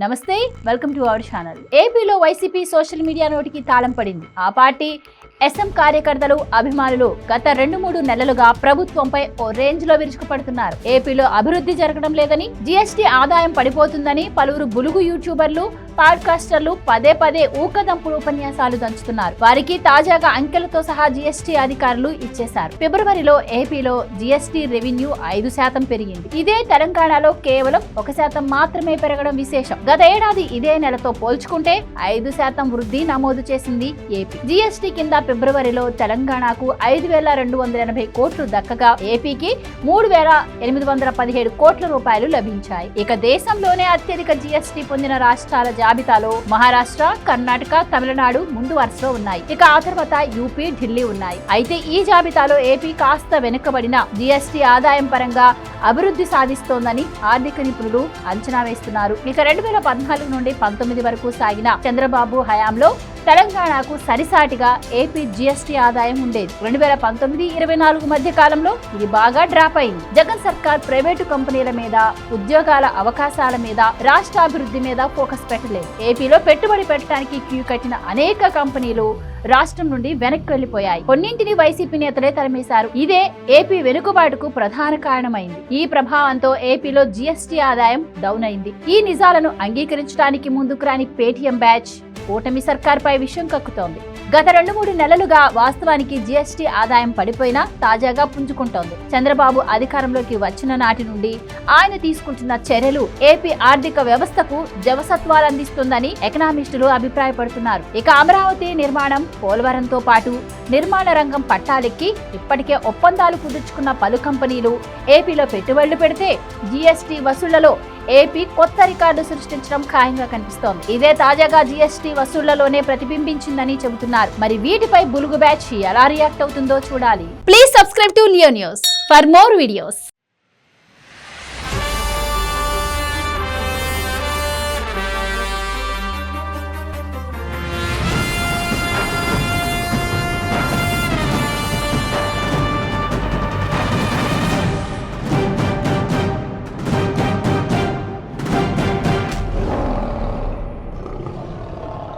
నమస్తే, welcome to our channel. ఏపీలో YCP social media నోటికి తాళం పడింది. ఆ పార్టీ ఎస్ఎం కార్యకర్తలు, అభిమానులు గత 2-3 నెలలుగా ప్రభుత్వంపై ఓ రేంజ్ లో విరుచుకుపడుతున్నారు. ఏపీలో అభివృద్ధి జరగడం లేదని, జీఎస్టీ ఆదాయం పడిపోతుందని పలువురు బులుగు యూట్యూబర్లు, పాడ్కాస్టర్లు పదే ఊకదంపుడు ఉపన్యాసాలు దంచుతున్నారు. వారికి తాజాగా అంకెలతో సహా జీఎస్టీ అధికారులు ఇచ్చేశారు. ఫిబ్రవరిలో ఏపీలో జీఎస్టీ రెవెన్యూ 5% పెరిగింది. ఇదే తెలంగాణలో కేవలం 1% మాత్రమే పెరగడం విశేషం. గత ఏడాది ఇదే నెలతో పోల్చుకుంటే 5% వృద్ధి నమోదు చేసింది ఏపీ. జీఎస్టీ కింద ఫిబ్రవరిలో తెలంగాణకు 5,280 కోట్లు దక్కగా ఏపీకి 3,817 కోట్ల రూపాయలు లభించాయి. ఇక దేశంలోనే అత్యధిక జీఎస్టీ పొందిన రాష్ట్రాల జాబితాలో మహారాష్ట్ర, కర్ణాటక, తమిళనాడు ముందు వరుసలో ఉన్నాయి. ఇక ఆ తర్వాత యూపీ, ఢిల్లీ ఉన్నాయి. అయితే ఈ జాబితాలో ఏపీ కాస్త వెనుకబడిన జీఎస్టీ ఆదాయం పరంగా అభివృద్ధి సాధిస్తోందని ఆర్థిక నిపుణులు అంచనా వేస్తున్నారు. ఇక 2014 నుండి 19 వరకు సాగిన చంద్రబాబు హయాంలో తెలంగాణకు సరిసాటిగా ఏపీ జీఎస్టీ ఆదాయం ఉండేది. 2019-24 మధ్య కాలంలో ఇది బాగా డ్రాప్ అయింది. జగన్ సర్కార్ ప్రైవేటు కంపెనీల మీద, ఉద్యోగాల అవకాశాల మీద, రాష్ట్రాభివృద్ధి మీద ఫోకస్ పెట్టలేదు. ఏపీలో పెట్టుబడి పెట్టడానికి క్యూ కట్టిన అనేక కంపెనీలు రాష్ట్రం నుండి వెనక్కి వెళ్లిపోయాయి. కొన్నింటిని వైసీపీ నేతలే తరిమేశారు. ఇదే ఏపీ వెనుకబాటుకు ప్రధాన కారణమైంది. ఈ ప్రభావంతో ఏపీలో జీఎస్టీ ఆదాయం డౌన్ అయింది. ఈ నిజాలను అంగీకరించడానికి ముందుకు రాని పేటీఎం బ్యాచ్ కూటమి సర్కార్పై విషయం కక్కుతోంది. గత 2-3 నెలలుగా వాస్తవానికి జీఎస్టీ ఆదాయం పడిపోయినా తాజాగా పుంజుకుంటోంది. చంద్రబాబు అధికారంలోకి వచ్చిన నాటి నుండి ఆయన తీసుకుంటున్న చర్యలు ఏపీ ఆర్థిక వ్యవస్థకు జవసత్వాలందిస్తుందని ఎకనామిస్టులు అభిప్రాయపడుతున్నారు. ఇక అమరావతి నిర్మాణం, పోలవరంతో పాటు నిర్మాణ రంగం పట్టాలెక్కి ఇప్పటికే ఒప్పందాలు కుదుర్చుకున్న పలు కంపెనీలు ఏపీలో పెట్టుబడులు పెడితే జీఎస్టీ వసూళ్లలో ఏపీ కొత్త రికార్డు సృష్టించడం ఖాయంగా కనిపిస్తోంది. ఇదే తాజాగా జీఎస్టీ వసూళ్లలోనే ప్రతిబింబించిందని చెబుతున్నారు. మరి వీటిపై బులుగు బ్యాచ్ ఎలా రియాక్ట్ అవుతుందో చూడాలి. Please subscribe to Leo news for more videos.